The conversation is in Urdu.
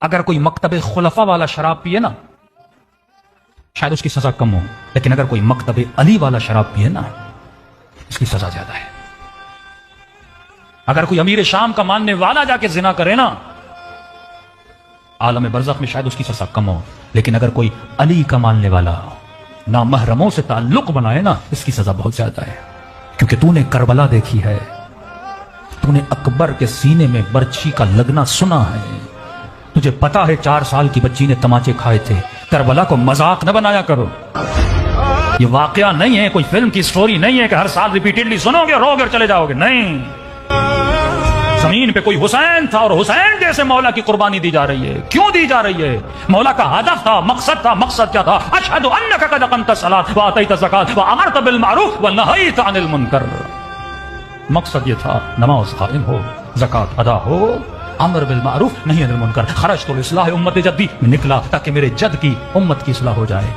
اگر کوئی مکتب خلفاء والا شراب پیے نا شاید اس کی سزا کم ہو، لیکن اگر کوئی مکتب علی والا شراب پیے نا اس کی سزا زیادہ ہے۔ اگر کوئی امیر شام کا ماننے والا جا کے زنا کرے نا عالم برزخ میں شاید اس کی سزا کم ہو، لیکن اگر کوئی علی کا ماننے والا نامحرموں سے تعلق بنائے نا اس کی سزا بہت زیادہ ہے، کیونکہ تو نے کربلا دیکھی ہے، تو نے اکبر کے سینے میں برچھی کا لگنا سنا ہے، تجھے پتا ہے 4 سال کی بچی نے تماچے کھائے تھے۔ کربلا کو مذاق نہ بنایا کرو، یہ واقعہ نہیں ہے، کوئی فلم کی سٹوری نہیں ہے کہ ہر سال ریپیٹڈلی سنو گے رو گے چلے جاؤ گے، نہیں۔ زمین پہ کوئی حسین تھا اور حسین جیسے مولا کی قربانی دی جا رہی ہے۔ کیوں دی جا رہی ہے؟ مولا کا ہدف تھا، مقصد تھا۔ مقصد کیا تھا؟ اشہد انک قد اقمت الصلاۃ واتیت الزکاۃ وامرت بالمعروف ونہیت عن المنکر۔ مقصد یہ تھا نماز قائم ہو، زکوٰۃ ادا ہو، امر بالمعروف نہیں عن المنکر۔ خرجت لاصلاح امت جدی، میں نکلا تاکہ میرے جد کی امت کی اصلاح ہو جائے۔